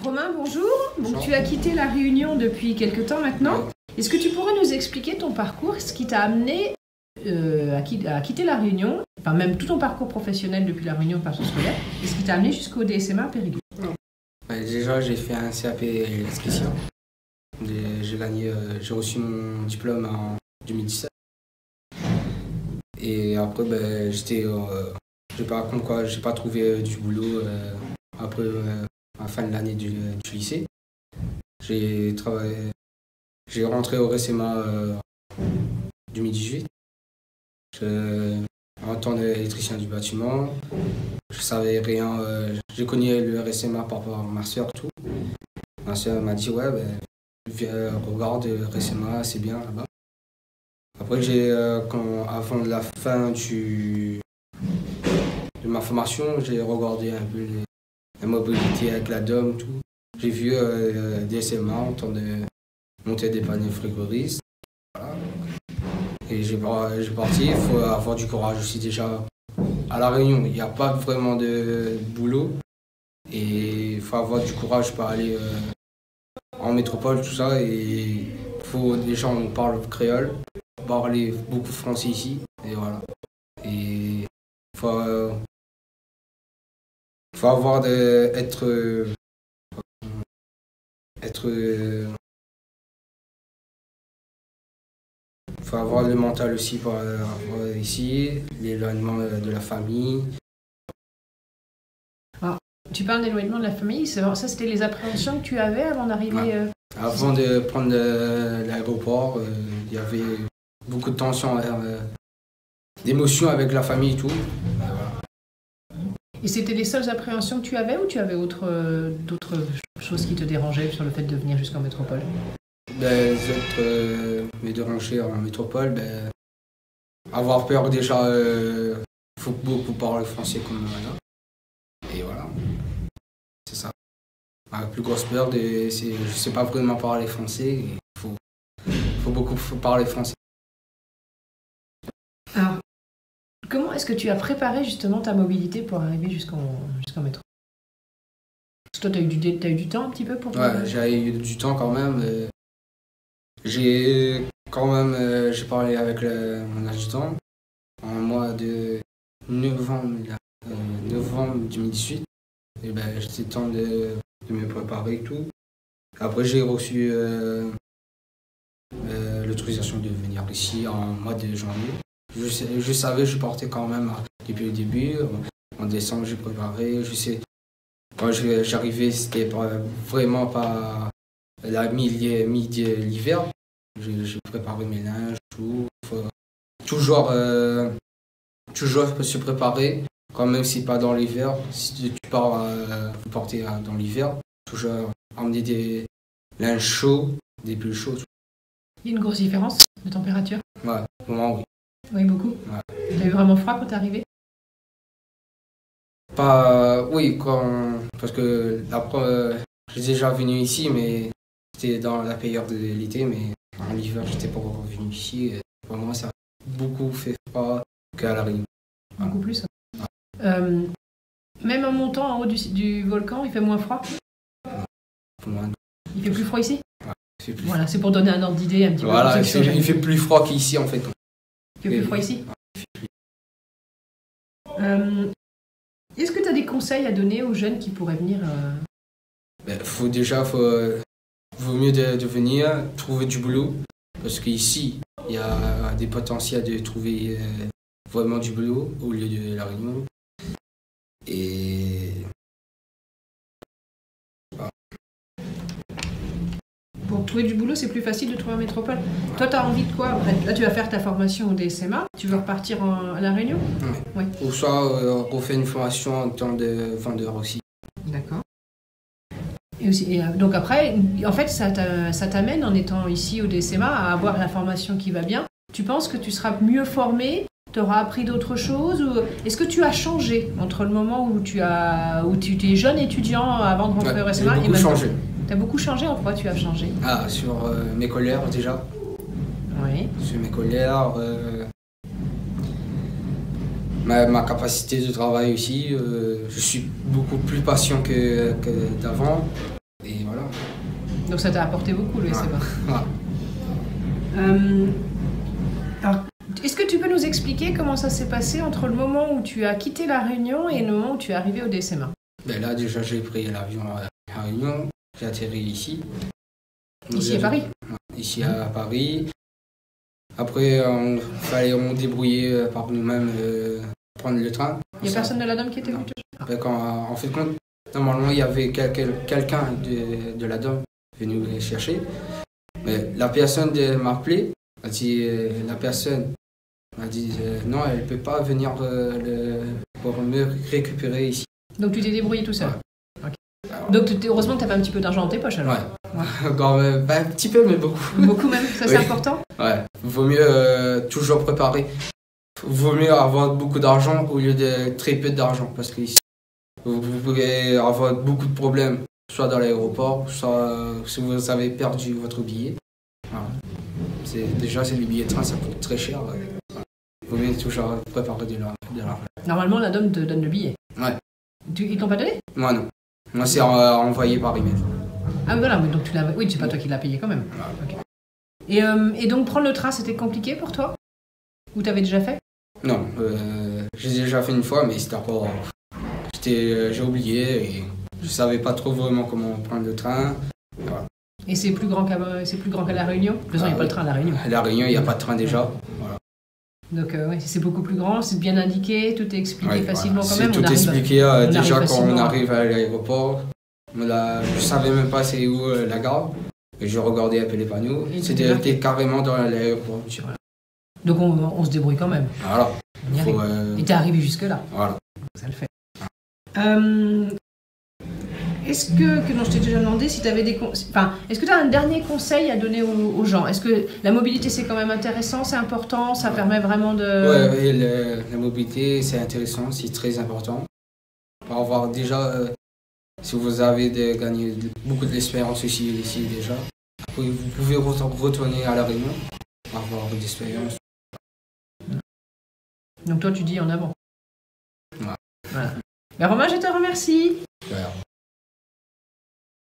Romain, bonjour. Donc, Bonjour. tu as quitté La Réunion depuis quelque temps maintenant. Ouais. Est-ce que tu pourrais nous expliquer ton parcours, ce qui t'a amené à quitter La Réunion, enfin même tout ton parcours professionnel depuis La Réunion, parcours scolaire, et ce qui t'a amené jusqu'au DSMA à Périgueux? Déjà, j'ai fait un CAP électricien. J'ai reçu mon diplôme en 2017. Et après, je sais pas comme quoi, j'ai pas trouvé du boulot après la fin de l'année du lycée. J'ai rentré au RSMA 2018. En tant qu'électricien du bâtiment, je savais rien. J'ai connu le RSMA par rapport à ma soeur, tout. Ma soeur m'a dit, ouais, viens, regarde le RSMA, c'est bien là-bas. Après, avant de la fin de ma formation, j'ai regardé un peu la mobilité avec la DOM, tout. J'ai vu DSMA en temps de monter des panneaux frigoristes. Voilà. Et j'ai parti, il faut avoir du courage aussi déjà. À La Réunion, il n'y a pas vraiment de boulot. Et il faut avoir du courage pour aller en métropole, tout ça. Et déjà, on parle créole, parler beaucoup français ici. Et voilà. Et il faut avoir faut avoir le mental aussi pour avoir ici, l'éloignement de la famille. Tu parles d'éloignement de la famille, ça c'était les appréhensions que tu avais avant d'arriver Ouais. Avant de prendre l'aéroport, il y avait beaucoup de tension, d'émotions avec la famille et tout. Et c'était les seules appréhensions que tu avais ou tu avais d'autres choses qui te dérangeaient sur le fait de venir jusqu'en métropole? Les autres me déranger en métropole, avoir peur déjà, il faut beaucoup parler français comme là. Et voilà, c'est ça. Ma plus grosse peur, c'est je sais pas vraiment parler français. Il faut beaucoup parler français. Alors, comment est-ce que tu as préparé justement ta mobilité pour arriver jusqu'en métro? Parce que toi, t'as eu du temps un petit peu pour... Ouais, j'ai eu du temps quand même. J'ai parlé avec mon adjudant en mois de novembre 2018. Et j'étais le temps de me préparer et tout. Après, j'ai reçu l'autorisation de venir ici en mois de janvier. Je savais, je partais quand même depuis le début. En décembre, j'ai préparé. Je sais, quand j'arrivais, c'était vraiment pas la l'hiver. J'ai préparé mes linges, tout. Faut toujours se préparer, quand même si pas dans l'hiver. Si tu pars faut porter dans l'hiver, toujours emmener des linges chauds, des pulls chauds. Il y a une grosse différence de température? Ouais, pour moi, oui. Oui, beaucoup. Ouais. T'as eu vraiment froid quand t'es arrivé? Oui, parce que j'ai déjà venu ici, mais c'était dans la période de l'été, mais en hiver, j'étais pas encore venu ici. Et pour moi, ça a beaucoup fait froid qu'à La Réunion. Beaucoup plus. Même en montant en haut du volcan, il fait moins froid? Pour moi, Il fait plus froid ici? il fait plus Voilà, c'est pour donner un ordre d'idée un petit peu. Voilà, il fait plus froid qu'ici en fait. Il fait plus froid ici? Est-ce que tu as des conseils à donner aux jeunes qui pourraient venir Vaut mieux de venir trouver du boulot, parce qu'ici, il y a des potentiels de trouver vraiment du boulot au lieu de La Réunion. Et pour trouver du boulot, c'est plus facile de trouver en métropole? Toi, tu as envie de quoi après? Là, tu vas faire ta formation au DSMA, tu veux repartir à La Réunion? ouais. Ou soit refaire une formation en tant de vendeur aussi. D'accord. Donc après, en fait, ça t'amène, en étant ici au DSMA, à avoir la formation qui va bien. Tu penses que tu seras mieux formé? Tu auras appris d'autres choses? Ou est-ce que tu as changé entre le moment où tu es jeune étudiant avant de rentrer au DSMA j'ai beaucoup changé. Tu as beaucoup changé? En quoi tu as changé? Sur mes colères déjà. Oui. Sur mes colères. Ma capacité de travail aussi. Je suis beaucoup plus patient que d'avant. Et voilà. Donc ça t'a apporté beaucoup, le SMA. Ouais. Alors, est-ce que tu peux nous expliquer comment ça s'est passé entre le moment où tu as quitté La Réunion et le moment où tu es arrivé au DSMA? Ben là, déjà, j'ai pris l'avion à La Réunion, j'ai atterri ici. Ici à Paris? Ici à Paris. Après, on débrouillait par nous-mêmes, prendre le train. Il n'y a personne de la dame qui était venu te chercher? En fait, normalement, il y avait quelqu'un de la dame venu me chercher. Mais la personne m'a appelé, la personne m'a dit non, elle ne peut pas venir pour me récupérer ici. Donc tu t'es débrouillé tout seul? Ouais. Okay. Donc heureusement que tu avais un petit peu d'argent dans tes poches alors? Ouais. Encore, un petit peu, mais beaucoup. Beaucoup même, ça c'est important? Ouais, vaut mieux toujours préparer. Vaut mieux avoir beaucoup d'argent au lieu de très peu d'argent, parce que vous pouvez avoir beaucoup de problèmes, soit dans l'aéroport, soit si vous avez perdu votre billet. Voilà. Déjà, c'est les billets de train, ça coûte très cher. Il vaut mieux toujours préparer de l'argent. Normalement, la dame te donne le billet. Ouais. Ils t'ont pas donné? Moi, non. Moi, c'est envoyé par email. Ah voilà, mais donc tu l'as... Oui, c'est pas toi qui l'as payé quand même. Ouais. Okay. Et donc prendre le train, c'était compliqué pour toi? Ou t'avais déjà fait? Non, j'ai déjà fait une fois, mais c'était pas... j'ai oublié et je savais pas trop vraiment comment prendre le train. Voilà. Et c'est plus grand qu'à La Réunion? De toute façon, il n'y a pas de train à La Réunion. À La Réunion, il n'y a pas de train déjà. Voilà. Donc oui, c'est beaucoup plus grand, c'est bien indiqué, tout est expliqué facilement quand même. C'est tout expliqué déjà quand on arrive à l'aéroport. Je savais même pas c'est où la gare. Et je regardais un peu les panneaux. C'était carrément dans l'aéroport. Voilà. Donc on se débrouille quand même. Voilà. Et t'es arrivé jusque là. Voilà. Ça le fait. Est-ce que non, je t'ai déjà demandé si tu avais est-ce que tu as un dernier conseil à donner aux gens? Est-ce que la mobilité c'est quand même intéressant, c'est important, ça permet vraiment de... Ouais, la mobilité c'est intéressant, c'est très important. Pour avoir déjà, si vous avez gagné beaucoup d'expérience ici déjà, vous pouvez retourner à La Réunion, avoir d'expérience. Donc toi tu dis en avant. Ouais. Voilà. Ben Romain, je te remercie. Ouais.